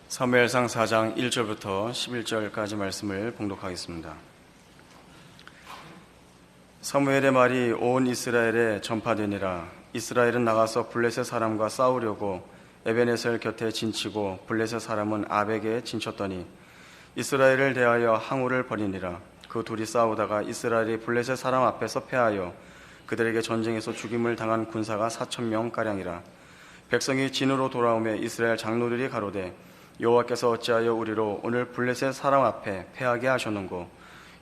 사무엘상 4장 1절부터 11절까지 말씀을 봉독하겠습니다. 사무엘의 말이 온 이스라엘에 전파되니라. 이스라엘은 나가서 블레셋 사람과 싸우려고 에벤에셀 곁에 진치고 블레셋 사람은 아벡에 진쳤더니 이스라엘을 대하여 항우를 벌이니라. 그 둘이 싸우다가 이스라엘이 블레셋 사람 앞에서 패하여 그들에게 전쟁에서 죽임을 당한 군사가 4,000명가량이라. 백성이 진으로 돌아오매 이스라엘 장로들이 가로되 여호와께서 어찌하여 우리로 오늘 블레셋 사람 앞에 패하게 하셨는고?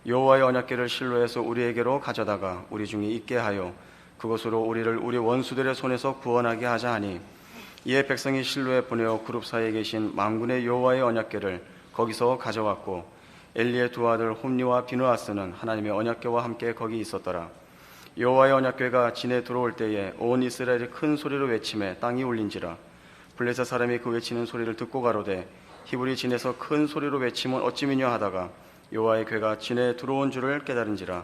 여호와의 언약궤를 실로에서 우리에게로 가져다가 우리 중에 있게 하여 그것으로 우리를 우리 원수들의 손에서 구원하게 하자 하니, 이에 백성이 실로에 보내어 그룹 사이에 계신 만군의 여호와의 언약궤를 거기서 가져왔고, 엘리의 두 아들 홈니와 비느하스는 하나님의 언약궤와 함께 거기 있었더라. 여호와의 언약궤가 진에 들어올 때에 온 이스라엘이 큰 소리로 외치매 땅이 울린지라. 블레셋 사람이 그 외치는 소리를 듣고 가로되 히브리 진에서 큰 소리로 외치면 어찌미냐 하다가 여호와의 궤가 진에 들어온 줄을 깨달은지라.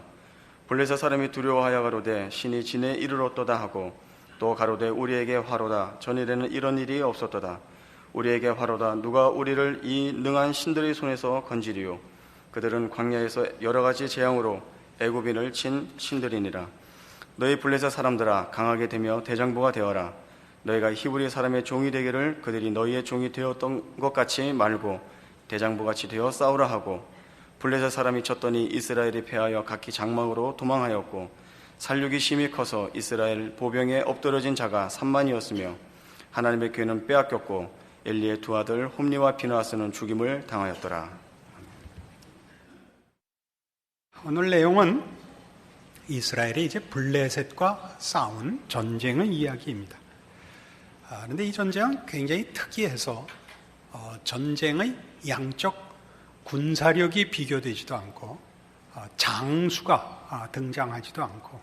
블레셋 사람이 두려워하여 가로되 신이 진에 이르렀도다 하고, 또 가로되 우리에게 화로다. 전일에는 이런 일이 없었도다. 우리에게 화로다. 누가 우리를 이 능한 신들의 손에서 건지리요? 그들은 광야에서 여러 가지 재앙으로 애굽인을 친 신들이니라. 너희 블레셋 사람들아, 강하게 되며 대장부가 되어라. 너희가 히브리 사람의 종이 되기를 그들이 너희의 종이 되었던 것 같이 말고 대장부같이 되어 싸우라 하고, 블레셋 사람이 쳤더니 이스라엘이 패하여 각기 장막으로 도망하였고, 살육이 심히 커서 이스라엘 보병에 엎드러진 자가 3만이었으며 하나님의 궤는 빼앗겼고 엘리의 두 아들 홈니와 비느하스는 죽임을 당하였더라. 오늘 내용은 이스라엘이 이제 블레셋과 싸운 전쟁의 이야기입니다. 그런데 이 전쟁은 굉장히 특이해서 전쟁의 양적 군사력이 비교되지도 않고 장수가 등장하지도 않고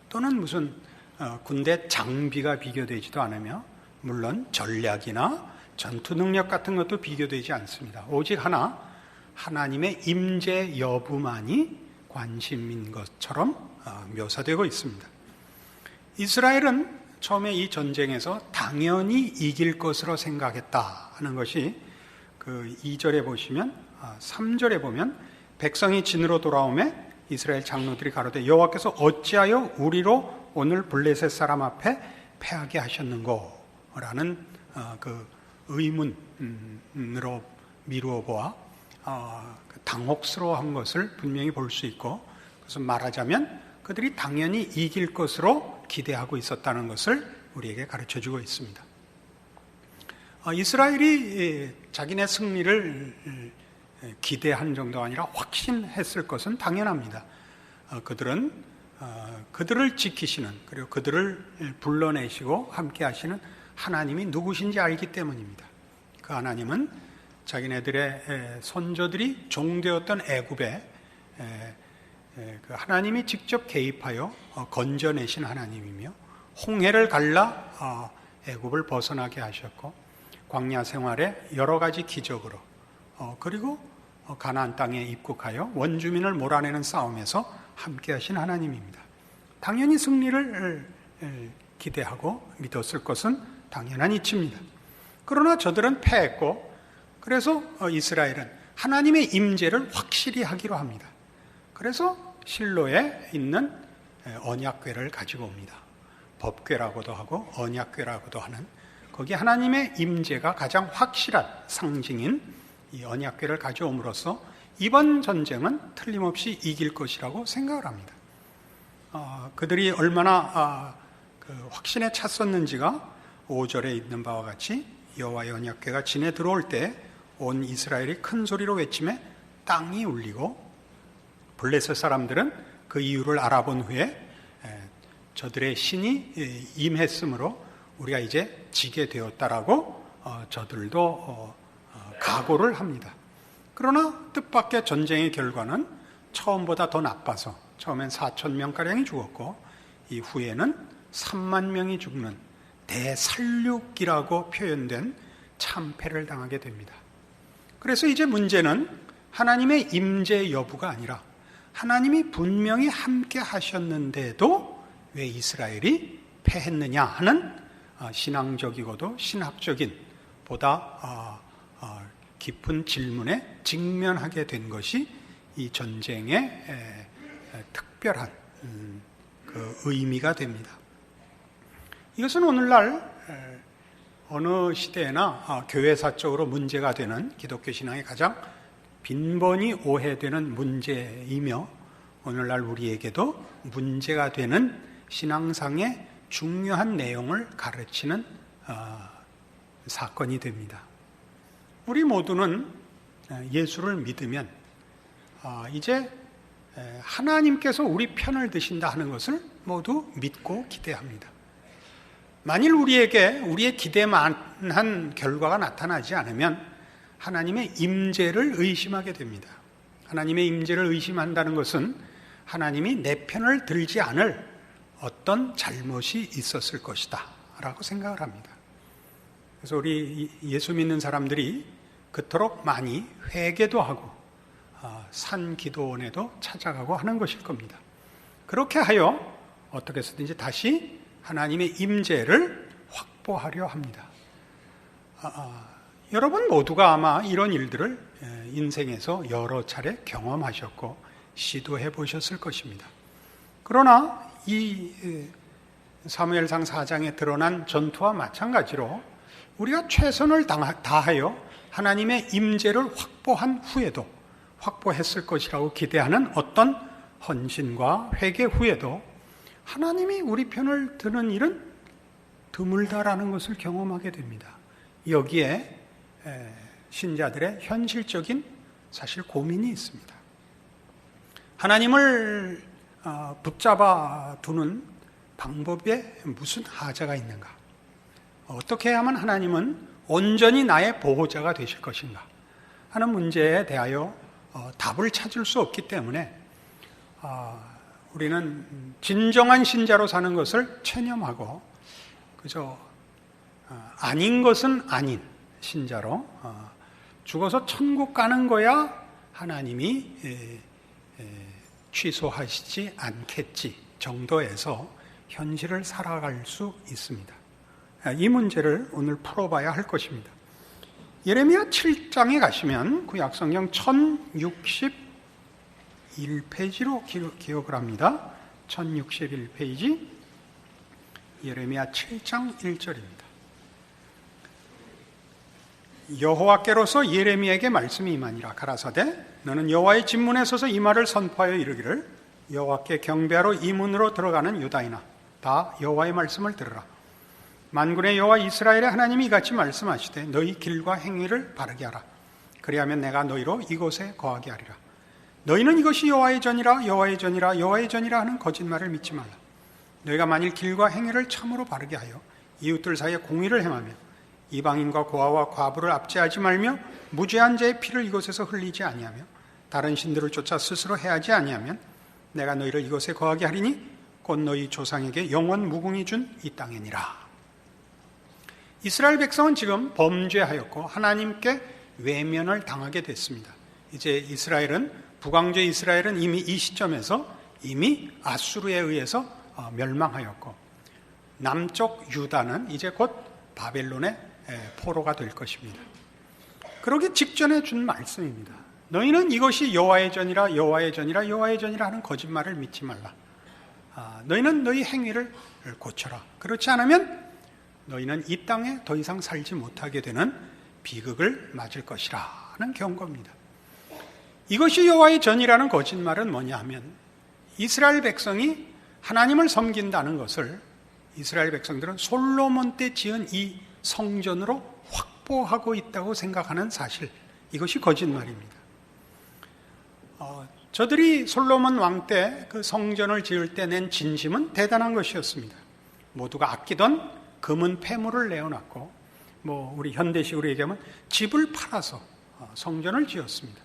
또는 무슨 군대 장비가 비교되지도 않으며, 물론 전략이나 전투 능력 같은 것도 비교되지 않습니다. 오직 하나님의 임재 여부만이 관심인 것처럼 묘사되고 있습니다. 이스라엘은 처음에 이 전쟁에서 당연히 이길 것으로 생각했다 하는 것이 그 2절에 보시면, 3절에 보면 백성이 진으로 돌아오매 이스라엘 장로들이 가로되 여호와께서 어찌하여 우리로 오늘 블레셋 사람 앞에 패하게 하셨는고? 라는 그 의문으로 미루어 보아 당혹스러워한 것을 분명히 볼 수 있고, 그래서 말하자면 그들이 당연히 이길 것으로 기대하고 있었다는 것을 우리에게 가르쳐주고 있습니다. 이스라엘이 자기네 승리를 기대한 정도가 아니라 확신했을 것은 당연합니다. 그들은 그들을 지키시는, 그리고 그들을 불러내시고 함께 하시는 하나님이 누구신지 알기 때문입니다. 그 하나님은 자기네들의 선조들이 종되었던 애굽에 그 하나님이 직접 개입하여 건져내신 하나님이며, 홍해를 갈라 애굽을 벗어나게 하셨고, 광야 생활에 여러 가지 기적으로 그리고 가나안 땅에 입국하여 원주민을 몰아내는 싸움에서 함께 하신 하나님입니다. 당연히 승리를 기대하고 믿었을 것은 당연한 이치입니다. 그러나 저들은 패했고, 그래서 이스라엘은 하나님의 임재를 확실히 하기로 합니다. 그래서 실로에 있는 언약궤를 가지고 옵니다. 법궤라고도 하고 언약궤라고도 하는, 거기 하나님의 임재가 가장 확실한 상징인 이 언약궤를 가져옴으로써 이번 전쟁은 틀림없이 이길 것이라고 생각을 합니다. 그들이 얼마나 확신에 찼었는지가 5절에 있는 바와 같이 여호와의 언약궤가 진에 들어올 때 온 이스라엘이 큰 소리로 외치매 땅이 울리고, 블레셋 사람들은 그 이유를 알아본 후에 저들의 신이 임했으므로 우리가 이제 지게 되었다라고 저들도 각오를 합니다. 그러나 뜻밖의 전쟁의 결과는 처음보다 더 나빠서 처음엔 4,000명가량이 죽었고 이후에는 3만 명이 죽는 대살육이라고 표현된 참패를 당하게 됩니다. 그래서 이제 문제는 하나님의 임재 여부가 아니라 하나님이 분명히 함께 하셨는데도 왜 이스라엘이 패했느냐 하는 신앙적이고도 신학적인 보다 깊은 질문에 직면하게 된 것이 이 전쟁의 특별한 그 의미가 됩니다. 이것은 오늘날 어느 시대나 교회사적으로 문제가 되는 기독교 신앙의 가장 빈번히 오해되는 문제이며 오늘날 우리에게도 문제가 되는 신앙상의 중요한 내용을 가르치는 사건이 됩니다. 우리 모두는 예수를 믿으면 이제 하나님께서 우리 편을 드신다 하는 것을 모두 믿고 기대합니다. 만일 우리에게 우리의 기대만한 결과가 나타나지 않으면 하나님의 임재를 의심하게 됩니다. 하나님의 임재를 의심한다는 것은 하나님이 내 편을 들지 않을 어떤 잘못이 있었을 것이다 라고 생각을 합니다. 그래서 우리 예수 믿는 사람들이 그토록 많이 회개도 하고 산 기도원에도 찾아가고 하는 것일 겁니다. 그렇게 하여 어떻게 해서든지 다시 하나님의 임재를 확보하려 합니다. 여러분 모두가 아마 이런 일들을 인생에서 여러 차례 경험하셨고 시도해 보셨을 것입니다. 그러나 이 사무엘상 4장에 드러난 전투와 마찬가지로 우리가 최선을 다하여 하나님의 임재를 확보한 후에도 확보했을 것이라고 기대하는 어떤 헌신과 회개 후에도 하나님이 우리 편을 드는 일은 드물다라는 것을 경험하게 됩니다. 여기에 신자들의 현실적인 사실 고민이 있습니다. 하나님을 붙잡아 두는 방법에 무슨 하자가 있는가? 어떻게 해야만 하나님은 온전히 나의 보호자가 되실 것인가 하는 문제에 대하여 답을 찾을 수 없기 때문에 우리는 진정한 신자로 사는 것을 체념하고 그저 아닌 것은 아닌 신자로 죽어서 천국 가는 거야 하나님이 취소하시지 않겠지 정도에서 현실을 살아갈 수 있습니다. 이 문제를 오늘 풀어봐야 할 것입니다. 예레미야 7장에 가시면 구약성경 1061페이지로 기억을 합니다. 1061페이지 예레미야 7장 1절입니다. 여호와께로서 예레미야에게 말씀이 임하니라. 가라사대 너는 여호와의 진문에 서서 이 말을 선포하여 이르기를 여호와께 경배하러 이 문으로 들어가는 유다인아 다 여호와의 말씀을 들으라. 만군의 여호와 이스라엘의 하나님이 이같이 말씀하시되 너희 길과 행위를 바르게 하라. 그리하면 내가 너희로 이곳에 거하게 하리라. 너희는 이것이 여호와의 전이라 여호와의 전이라 여호와의 전이라 하는 거짓말을 믿지 말라. 너희가 만일 길과 행위를 참으로 바르게 하여 이웃들 사이에 공의를 행하며 이방인과 고아와 과부를 압제하지 말며 무죄한 자의 피를 이곳에서 흘리지 아니하며 다른 신들을 쫓아 스스로 해하지 아니하면 내가 너희를 이곳에 거하게 하리니 곧 너희 조상에게 영원 무궁히 준 이 땅이니라. 이스라엘 백성은 지금 범죄하였고 하나님께 외면을 당하게 됐습니다. 이제 이스라엘은 북왕조 이스라엘은 이미 이 시점에서 이미 아수르에 의해서 멸망하였고 남쪽 유다는 이제 곧 바벨론의 포로가 될 것입니다. 그러기 직전에 준 말씀입니다. 너희는 이것이 여호와의 전이라 여호와의 전이라 여호와의 전이라 하는 거짓말을 믿지 말라. 너희는 너희 행위를 고쳐라. 그렇지 않으면 너희는 이 땅에 더 이상 살지 못하게 되는 비극을 맞을 것이라는 경고입니다. 이것이 여호와의 전이라는 거짓말은 뭐냐 하면 이스라엘 백성이 하나님을 섬긴다는 것을 이스라엘 백성들은 솔로몬 때 지은 이 성전으로 확보하고 있다고 생각하는 사실, 이것이 거짓말입니다. 저들이 솔로몬 왕 때 그 성전을 지을 때 낸 진심은 대단한 것이었습니다. 모두가 아끼던 금은 폐물을 내어놨고 우리 현대식으로 얘기하면 집을 팔아서 성전을 지었습니다.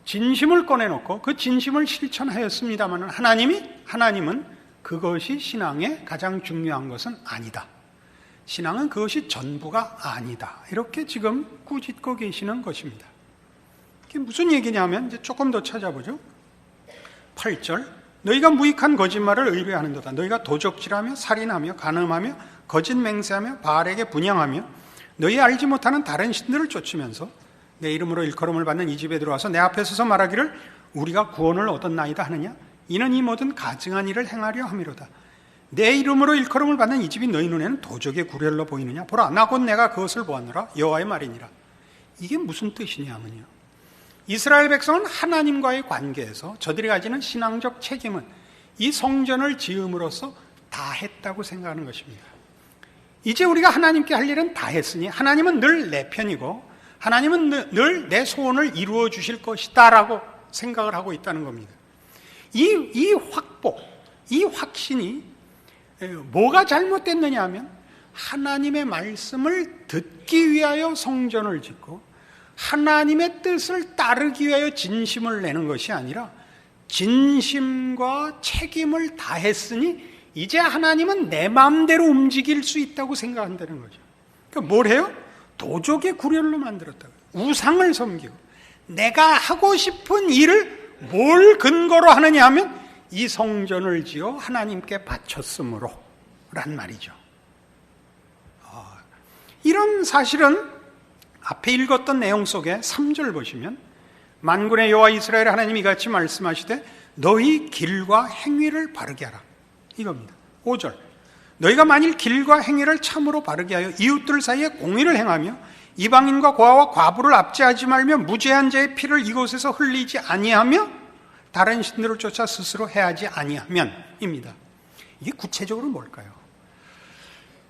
진심을 꺼내놓고 그 진심을 실천하였습니다만 하나님은 그것이 신앙의 가장 중요한 것은 아니다. 신앙은 그것이 전부가 아니다. 이렇게 지금 꾸짖고 계시는 것입니다. 이게 무슨 얘기냐면 이제 조금 더 찾아보죠. 8절 너희가 무익한 거짓말을 의뢰하는도다. 너희가 도적질하며 살인하며 간음하며 거짓 맹세하며 바알에게 분향하며 너희 알지 못하는 다른 신들을 쫓으면서 내 이름으로 일컬음을 받는 이 집에 들어와서 내 앞에 서서 말하기를 우리가 구원을 얻었나이다 하느냐? 이는 이 모든 가증한 일을 행하려 함이로다. 내 이름으로 일컬음을 받는 이 집이 너희 눈에는 도적의 구렬로 보이느냐? 보라, 나 곧 내가 그것을 보았노라. 여호와의 말이니라. 이게 무슨 뜻이냐면요, 이스라엘 백성은 하나님과의 관계에서 저들이 가지는 신앙적 책임은 이 성전을 지음으로써 다 했다고 생각하는 것입니다. 이제 우리가 하나님께 할 일은 다 했으니 하나님은 늘 내 편이고 하나님은 늘 내 소원을 이루어 주실 것이다 라고 생각을 하고 있다는 겁니다. 이 확복, 이 확신이 뭐가 잘못됐느냐 하면 하나님의 말씀을 듣기 위하여 성전을 짓고 하나님의 뜻을 따르기 위하여 진심을 내는 것이 아니라 진심과 책임을 다했으니 이제 하나님은 내 마음대로 움직일 수 있다고 생각한다는 거죠. 그러니까 뭘 해요? 도적의 구렬로 만들었다고. 우상을 섬기고 내가 하고 싶은 일을 뭘 근거로 하느냐 하면 이 성전을 지어 하나님께 바쳤으므로 란 말이죠. 이런 사실은 앞에 읽었던 내용 속에 3절 보시면 만군의 여호와 이스라엘 하나님이 이같이 말씀하시되 너희 길과 행위를 바르게 하라 이겁니다. 5절 너희가 만일 길과 행위를 참으로 바르게 하여 이웃들 사이에 공의를 행하며 이방인과 고아와 과부를 압제하지 말며 무죄한 자의 피를 이곳에서 흘리지 아니하며 다른 신들을 쫓아 스스로 해하지 아니하면입니다. 이게 구체적으로 뭘까요?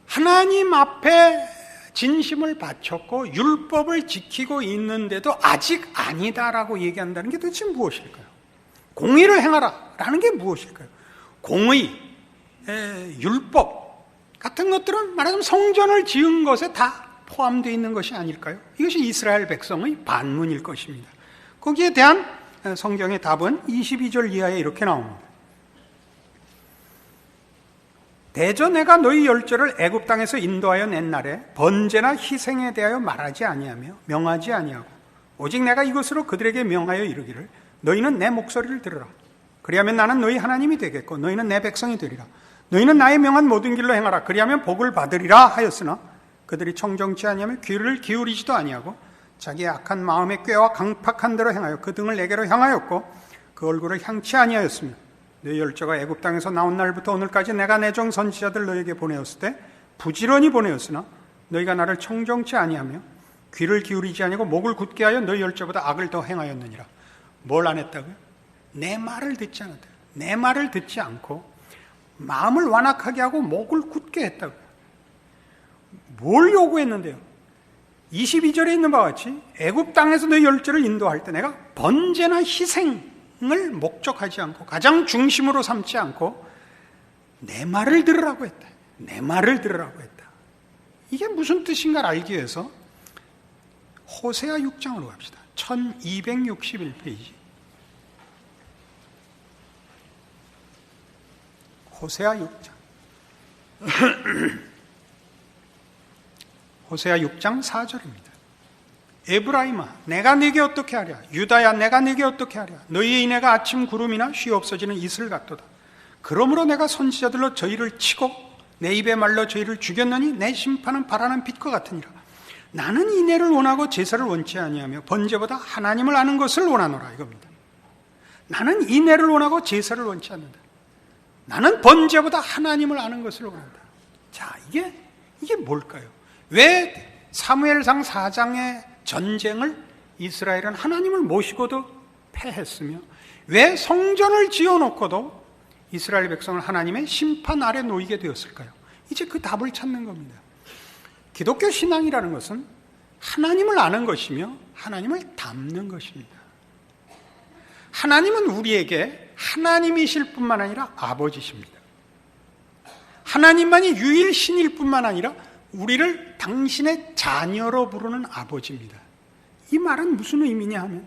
하나님 앞에 진심을 바쳤고 율법을 지키고 있는데도 아직 아니다라고 얘기한다는 게 도대체 무엇일까요? 공의를 행하라 라는 게 무엇일까요? 공의, 율법 같은 것들은 말하자면 성전을 지은 것에 다 포함되어 있는 것이 아닐까요? 이것이 이스라엘 백성의 반문일 것입니다. 거기에 대한 성경의 답은 22절 이하에 이렇게 나옵니다. 대저 내가 너희 열조를 애굽 땅에서 인도하여 낸 날에 번제나 희생에 대하여 말하지 아니하며 명하지 아니하고 오직 내가 이것으로 그들에게 명하여 이르기를 너희는 내 목소리를 들으라. 그리하면 나는 너희 하나님이 되겠고 너희는 내 백성이 되리라. 너희는 나의 명한 모든 길로 행하라. 그리하면 복을 받으리라 하였으나 그들이 청정치 아니하며 귀를 기울이지도 아니하고 자기의 악한 마음의 꾀와 강팍한 대로 행하여 그 등을 내게로 향하였고 그 얼굴을 향치 아니하였으며 너희 열조가 애굽 땅에서 나온 날부터 오늘까지 내가 내 종 선지자들 너에게 보내었을 때 부지런히 보내었으나 너희가 나를 청정치 아니하며 귀를 기울이지 아니하고 목을 굳게 하여 너희 열조보다 악을 더 행하였느니라. 뭘 안 했다고요? 내 말을 듣지 않았다. 내 말을 듣지 않고 마음을 완악하게 하고 목을 굳게 했다고요. 뭘 요구했는데요? 22절에 있는 바와 같이 애굽 땅에서 너희 열조를 인도할 때 내가 번제나 희생을 목적하지 않고 가장 중심으로 삼지 않고 내 말을 들으라고 했다. 내 말을 들으라고 했다. 이게 무슨 뜻인가를 알기 위해서 호세아 6장으로 갑시다. 1261페이지. 호세아 6장. 호세아 6장 4절입니다. 에브라임아 내가 네게 어떻게 하랴. 유다야 내가 네게 어떻게 하랴. 너희의 인애가 아침 구름이나 쉬 없어지는 이슬 같도다. 그러므로 내가 선지자들로 저희를 치고 내 입에 말로 저희를 죽였느니 내 심판은 바라는 빛과 같으니라. 나는 인애를 원하고 제사를 원치 아니하며 번제보다 하나님을 아는 것을 원하노라 이겁니다. 나는 인애를 원하고 제사를 원치 않는다. 나는 번제보다 하나님을 아는 것을 원한다. 자, 이게 뭘까요? 왜 사무엘상 4장의 전쟁을 이스라엘은 하나님을 모시고도 패했으며 왜 성전을 지어놓고도 이스라엘 백성을 하나님의 심판 아래 놓이게 되었을까요? 이제 그 답을 찾는 겁니다. 기독교 신앙이라는 것은 하나님을 아는 것이며 하나님을 닮는 것입니다. 하나님은 우리에게 하나님이실 뿐만 아니라 아버지십니다. 하나님만이 유일신일 뿐만 아니라 우리를 당신의 자녀로 부르는 아버지입니다. 이 말은 무슨 의미냐 하면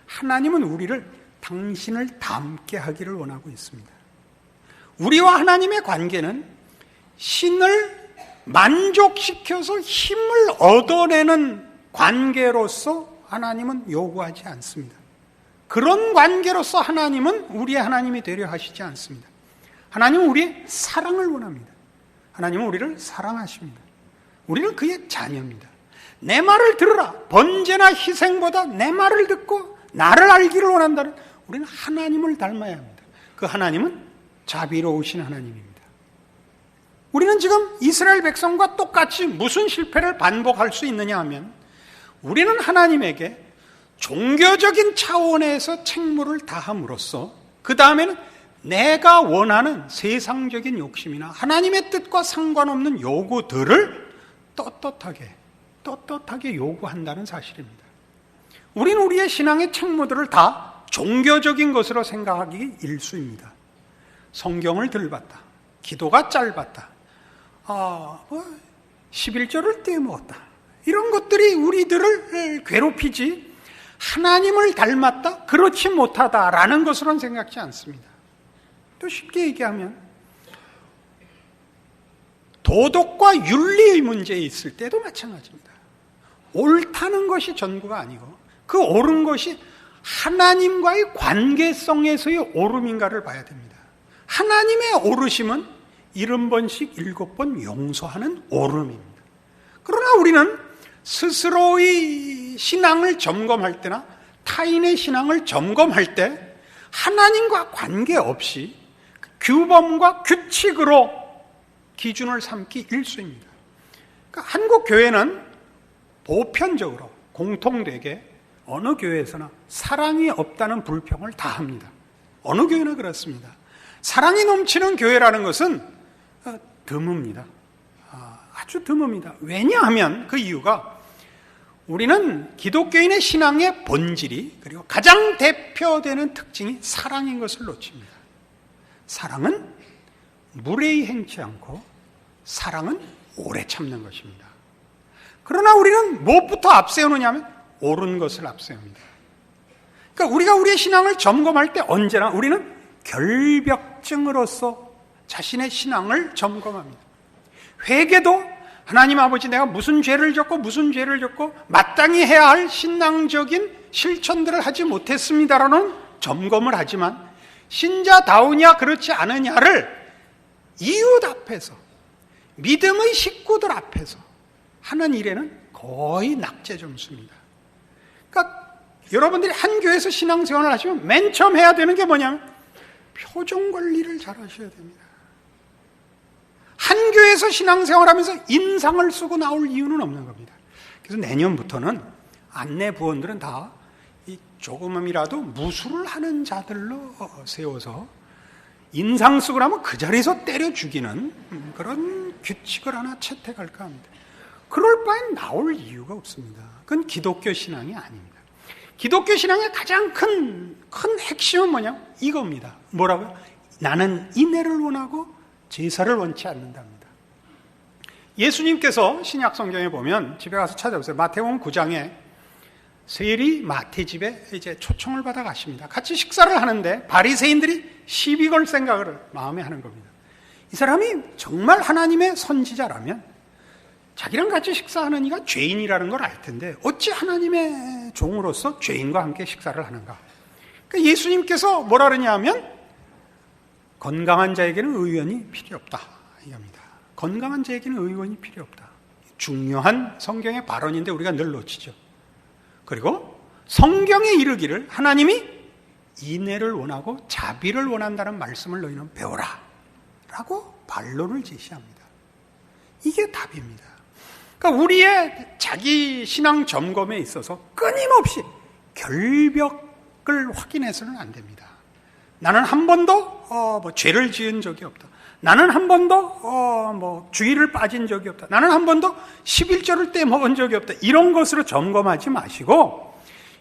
하나님은 우리를 당신을 닮게 하기를 원하고 있습니다. 우리와 하나님의 관계는 신을 만족시켜서 힘을 얻어내는 관계로서 하나님은 요구하지 않습니다. 그런 관계로서 하나님은 우리의 하나님이 되려 하시지 않습니다. 하나님은 우리의 사랑을 원합니다. 하나님은 우리를 사랑하십니다. 우리는 그의 자녀입니다. 내 말을 들으라. 번제나 희생보다 내 말을 듣고 나를 알기를 원한다는, 우리는 하나님을 닮아야 합니다. 그 하나님은 자비로우신 하나님입니다. 우리는 지금 이스라엘 백성과 똑같이 무슨 실패를 반복할 수 있느냐 하면, 우리는 하나님에게 종교적인 차원에서 책무를 다함으로써 그 다음에는 내가 원하는 세상적인 욕심이나 하나님의 뜻과 상관없는 요구들을 떳떳하게 요구한다는 사실입니다. 우리는 우리의 신앙의 책무들을 다 종교적인 것으로 생각하기 일수입니다. 성경을 덜 봤다, 기도가 짧았다, 11조를 떼먹었다, 이런 것들이 우리들을 괴롭히지 하나님을 닮았다, 그렇지 못하다라는 것으로는 생각지 않습니다. 또 쉽게 얘기하면 도덕과 윤리의 문제에 있을 때도 마찬가지입니다. 옳다는 것이 전부가 아니고 그 옳은 것이 하나님과의 관계성에서의 옳음인가를 봐야 됩니다. 하나님의 옳으심은 70번씩 7번 용서하는 옳음입니다. 그러나 우리는 스스로의 신앙을 점검할 때나 타인의 신앙을 점검할 때 하나님과 관계없이 규범과 규칙으로 기준을 삼기 일쑤입니다. 그러니까 한국 교회는 보편적으로 공통되게 어느 교회에서나 사랑이 없다는 불평을 다 합니다. 어느 교회나 그렇습니다. 사랑이 넘치는 교회라는 것은 드뭅니다. 아주 드뭅니다. 왜냐하면 그 이유가, 우리는 기독교인의 신앙의 본질이, 그리고 가장 대표되는 특징이 사랑인 것을 놓칩니다. 사랑은 무례히 행치 않고 사랑은 오래 참는 것입니다. 그러나 우리는 무엇부터 앞세우느냐면 옳은 것을 앞세웁니다. 그러니까 우리가 우리의 신앙을 점검할 때 언제나 우리는 결벽증으로서 자신의 신앙을 점검합니다. 회개도 하나님 아버지, 내가 무슨 죄를 졌고 마땅히 해야 할 신앙적인 실천들을 하지 못했습니다라는 점검을 하지만, 신자다우냐 그렇지 않으냐를 이웃 앞에서, 믿음의 식구들 앞에서 하는 일에는 거의 낙제 점수입니다. 그러니까 여러분들이 한 교회에서 신앙생활을 하시면 맨 처음 해야 되는 게 뭐냐면 표정 관리를 잘 하셔야 됩니다. 한 교회에서 신앙생활하면서 인상을 쓰고 나올 이유는 없는 겁니다. 그래서 내년부터는 안내 부원들은 다 조금이라도 무술을 하는 자들로 세워서 인상 쓰고 나면 그 자리에서 때려 죽이는 그런 규칙을 하나 채택할까 합니다. 그럴 바엔 나올 이유가 없습니다. 그건 기독교 신앙이 아닙니다. 기독교 신앙의 가장 큰 핵심은 뭐냐면 이겁니다. 뭐라고요? 나는 인애를 원하고 제사를 원치 않는답니다. 예수님께서 신약 성경에 보면, 집에 가서 찾아보세요. 마태복음 9장에 세리 마태 집에 이제 초청을 받아 가십니다. 같이 식사를 하는데 바리새인들이 시비 걸 생각을 마음에 하는 겁니다. 이 사람이 정말 하나님의 선지자라면 자기랑 같이 식사하는 이가 죄인이라는 걸 알 텐데 어찌 하나님의 종으로서 죄인과 함께 식사를 하는가? 그러니까 예수님께서 뭐라 그러냐면, 건강한 자에게는 의원이 필요 없다 이겁니다. 건강한 자에게는 의원이 필요 없다. 중요한 성경의 발언인데 우리가 늘 놓치죠. 그리고 성경에 이르기를 하나님이 인애를 원하고 자비를 원한다는 말씀을 너희는 배워라 라고 반론을 제시합니다. 이게 답입니다. 그러니까 우리의 자기 신앙 점검에 있어서 끊임없이 결벽을 확인해서는 안 됩니다. 나는 한 번도 죄를 지은 적이 없다. 나는 한 번도 주의를 빠진 적이 없다. 나는 한 번도 11조를 떼먹은 적이 없다. 이런 것으로 점검하지 마시고,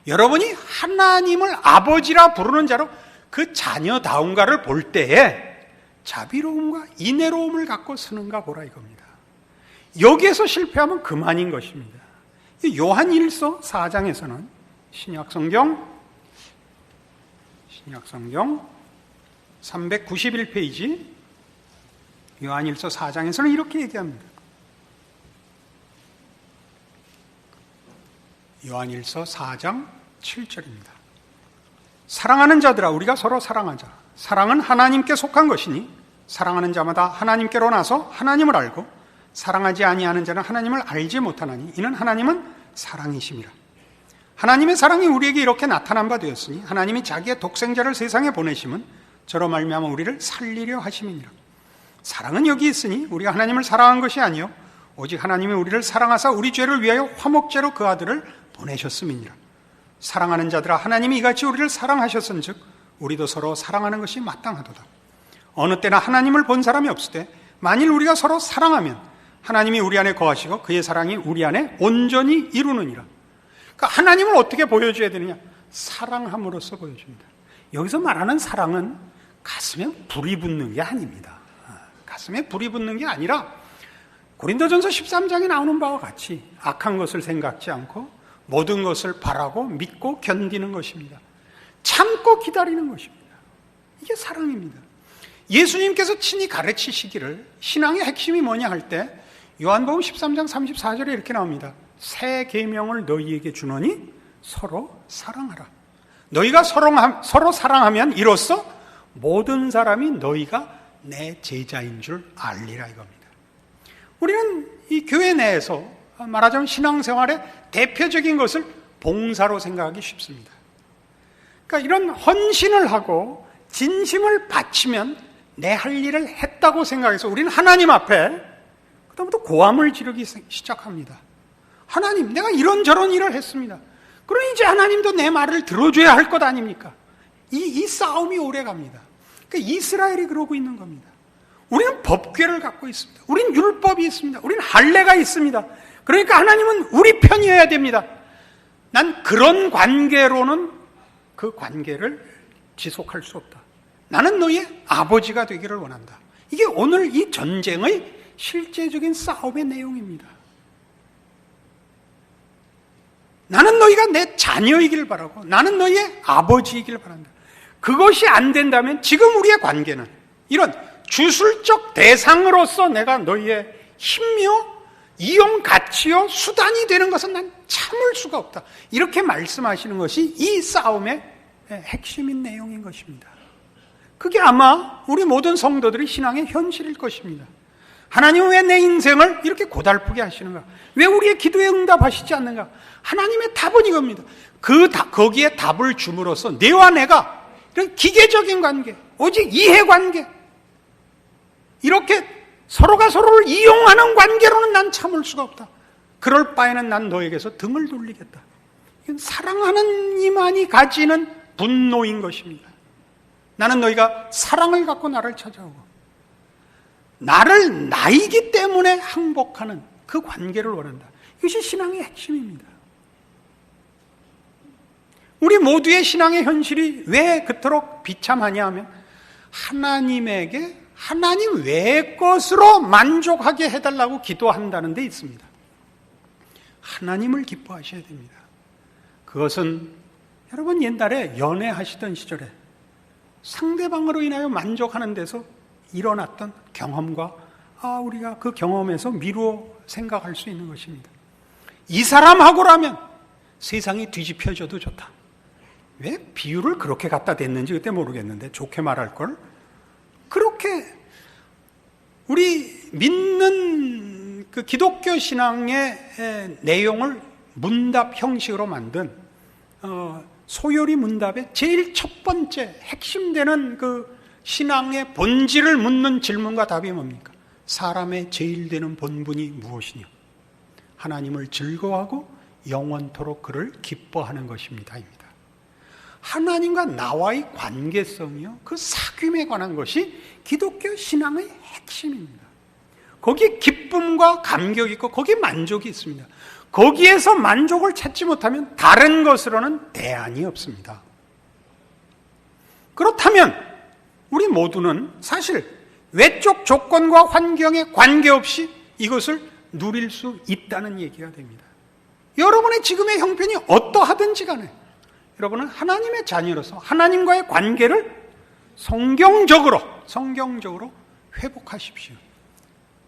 여러분이 하나님을 아버지라 부르는 자로 그 자녀다운가를 볼 때에 자비로움과 인애로움을 갖고 서는가 보라 이겁니다. 여기에서 실패하면 그만인 것입니다. 요한일서 4장에서는 신약성경 391페이지 요한일서 4장에서는 이렇게 얘기합니다. 요한일서 4장 7절입니다. 사랑하는 자들아, 우리가 서로 사랑하자. 사랑은 하나님께 속한 것이니 사랑하는 자마다 하나님께로 나서 하나님을 알고 사랑하지 아니하는 자는 하나님을 알지 못하나니 이는 하나님은 사랑이심이라. 하나님의 사랑이 우리에게 이렇게 나타난 바 되었으니 하나님이 자기의 독생자를 세상에 보내심은 저로 말미암아 우리를 살리려 하심이니라. 사랑은 여기 있으니 우리가 하나님을 사랑한 것이 아니요 오직 하나님이 우리를 사랑하사 우리 죄를 위하여 화목제로 그 아들을 보내셨음이니라. 사랑하는 자들아 하나님이 이같이 우리를 사랑하셨은즉 우리도 서로 사랑하는 것이 마땅하도다. 어느 때나 하나님을 본 사람이 없을 때 만일 우리가 서로 사랑하면 하나님이 우리 안에 거하시고 그의 사랑이 우리 안에 온전히 이루느니라. 그러니까 하나님을 어떻게 보여줘야 되느냐? 사랑함으로써 보여줍니다. 여기서 말하는 사랑은 가슴에 불이 붙는 게 아닙니다. 가슴에 불이 붙는 게 아니라 고린도전서 13장에 나오는 바와 같이 악한 것을 생각지 않고 모든 것을 바라고 믿고 견디는 것입니다. 참고 기다리는 것입니다. 이게 사랑입니다. 예수님께서 친히 가르치시기를 신앙의 핵심이 뭐냐 할 때 요한복음 13장 34절에 이렇게 나옵니다. 새 계명을 너희에게 주노니 서로 사랑하라. 너희가 서로 사랑하면 이로써 모든 사람이 너희가 내 제자인 줄 알리라 이겁니다. 우리는 이 교회 내에서 말하자면 신앙생활의 대표적인 것을 봉사로 생각하기 쉽습니다. 그러니까 이런 헌신을 하고 진심을 바치면 내 할 일을 했다고 생각해서 우리는 하나님 앞에 그다음부터 고함을 지르기 시작합니다. 하나님, 내가 이런저런 일을 했습니다. 그러니 이제 하나님도 내 말을 들어줘야 할 것 아닙니까? 이 싸움이 오래 갑니다. 그러니까 이스라엘이 그러고 있는 겁니다. 우리는 법궤를 갖고 있습니다. 우리는 율법이 있습니다. 우리는 할례가 있습니다. 그러니까 하나님은 우리 편이어야 됩니다. 난 그런 관계로는 그 관계를 지속할 수 없다. 나는 너의 아버지가 되기를 원한다. 이게 오늘 이 전쟁의 실제적인 싸움의 내용입니다. 나는 너희가 내 자녀이길 바라고 나는 너희의 아버지이길 바란다. 그것이 안 된다면 지금 우리의 관계는 이런 주술적 대상으로서 내가 너희의 힘이요 이용 가치요 수단이 되는 것은 난 참을 수가 없다. 이렇게 말씀하시는 것이 이 싸움의 핵심인 내용인 것입니다. 그게 아마 우리 모든 성도들의 신앙의 현실일 것입니다. 하나님은 왜 내 인생을 이렇게 고달프게 하시는가? 왜 우리의 기도에 응답하시지 않는가? 하나님의 답은 이겁니다. 거기에 답을 줌으로써 내와 내가 이런 기계적인 관계, 오직 이해관계, 이렇게 서로가 서로를 이용하는 관계로는 난 참을 수가 없다. 그럴 바에는 난 너에게서 등을 돌리겠다. 이건 사랑하는 이만이 가지는 분노인 것입니다. 나는 너희가 사랑을 갖고 나를 찾아오고 나를 나이기 때문에 항복하는 그 관계를 원한다. 이것이 신앙의 핵심입니다. 우리 모두의 신앙의 현실이 왜 그토록 비참하냐 하면 하나님에게 하나님 외의 것으로 만족하게 해달라고 기도한다는 데 있습니다. 하나님을 기뻐하셔야 됩니다. 그것은 여러분 옛날에 연애하시던 시절에 상대방으로 인하여 만족하는 데서 일어났던 경험과 우리가 그 경험에서 미루어 생각할 수 있는 것입니다. 이 사람하고라면 세상이 뒤집혀져도 좋다. 왜 비유를 그렇게 갖다 댔는지 그때 모르겠는데 좋게 말할 걸. 그렇게 우리 믿는 그 기독교 신앙의 내용을 문답 형식으로 만든 소요리 문답의 제일 첫 번째 핵심되는 그 신앙의 본질을 묻는 질문과 답이 뭡니까? 사람의 제일 되는 본분이 무엇이냐? 하나님을 즐거워하고 영원토록 그를 기뻐하는 것입니다. 입니다. 하나님과 나와의 관계성이요, 그 사귐에 관한 것이 기독교 신앙의 핵심입니다. 거기에 기쁨과 감격이 있고 거기에 만족이 있습니다. 거기에서 만족을 찾지 못하면 다른 것으로는 대안이 없습니다. 그렇다면 우리 모두는 사실 외적 조건과 환경에 관계없이 이것을 누릴 수 있다는 얘기가 됩니다. 여러분의 지금의 형편이 어떠하든지 간에 여러분은 하나님의 자녀로서 하나님과의 관계를 성경적으로 회복하십시오.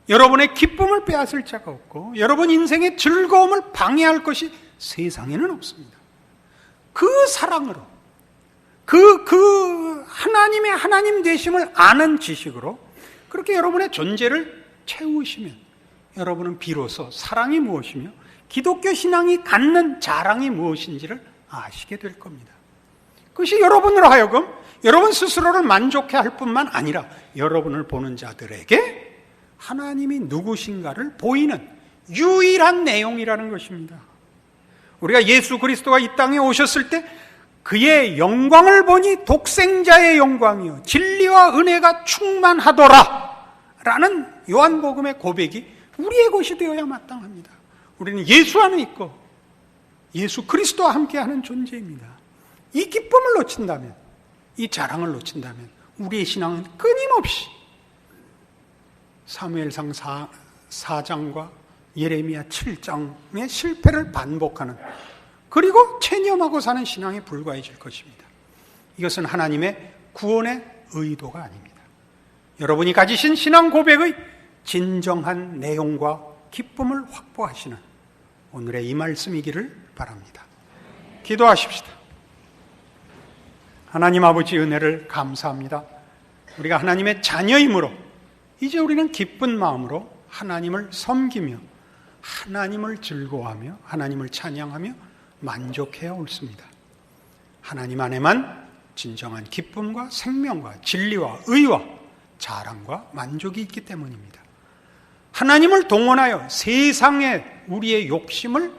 여러분의 기쁨을 빼앗을 자가 없고 여러분 인생의 즐거움을 방해할 것이 세상에는 없습니다. 그 사랑으로 그 하나님의 하나님 되심을 아는 지식으로 그렇게 여러분의 존재를 채우시면 여러분은 비로소 사랑이 무엇이며 기독교 신앙이 갖는 자랑이 무엇인지를 아시게 될 겁니다. 그것이 여러분으로 하여금 여러분 스스로를 만족해 할 뿐만 아니라 여러분을 보는 자들에게 하나님이 누구신가를 보이는 유일한 내용이라는 것입니다. 우리가 예수 그리스도가 이 땅에 오셨을 때 그의 영광을 보니 독생자의 영광이요 진리와 은혜가 충만하더라 라는 요한복음의 고백이 우리의 것이 되어야 마땅합니다. 우리는 예수 안에 있고 예수 그리스도와 함께하는 존재입니다. 이 기쁨을 놓친다면, 이 자랑을 놓친다면 우리의 신앙은 끊임없이 사무엘상 4장과 예레미야 7장의 실패를 반복하는, 그리고 체념하고 사는 신앙에 불과해질 것입니다. 이것은 하나님의 구원의 의도가 아닙니다. 여러분이 가지신 신앙 고백의 진정한 내용과 기쁨을 확보하시는 오늘의 이 말씀이기를 바랍니다. 기도하십시다. 하나님 아버지 은혜를 감사합니다. 우리가 하나님의 자녀이므로 이제 우리는 기쁜 마음으로 하나님을 섬기며 하나님을 즐거워하며 하나님을 찬양하며 만족해야 옳습니다. 하나님 안에만 진정한 기쁨과 생명과 진리와 의와 자랑과 만족이 있기 때문입니다. 하나님을 동원하여 세상에 우리의 욕심을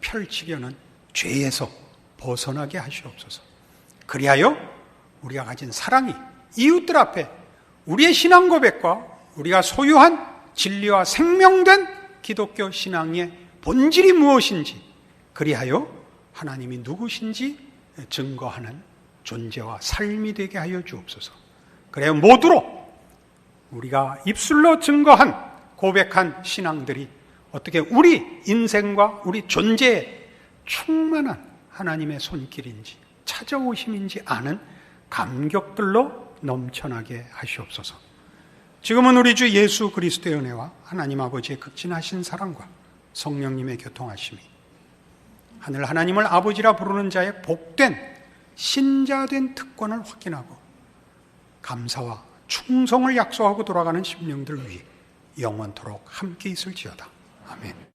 펼치려는 죄에서 벗어나게 하시옵소서. 그리하여 우리가 가진 사랑이 이웃들 앞에 우리의 신앙 고백과 우리가 소유한 진리와 생명된 기독교 신앙의 본질이 무엇인지, 그리하여 하나님이 누구신지 증거하는 존재와 삶이 되게 하여 주옵소서. 그래야 모두로 우리가 입술로 증거한 고백한 신앙들이 어떻게 우리 인생과 우리 존재에 충만한 하나님의 손길인지 찾아오심인지 아는 감격들로 넘쳐나게 하시옵소서. 지금은 우리 주 예수 그리스도의 은혜와 하나님 아버지의 극진하신 사랑과 성령님의 교통하심이 하늘 하나님을 아버지라 부르는 자의 복된 신자된 특권을 확인하고 감사와 충성을 약속하고 돌아가는 심령들 위해 영원토록 함께 있을지어다. 아멘.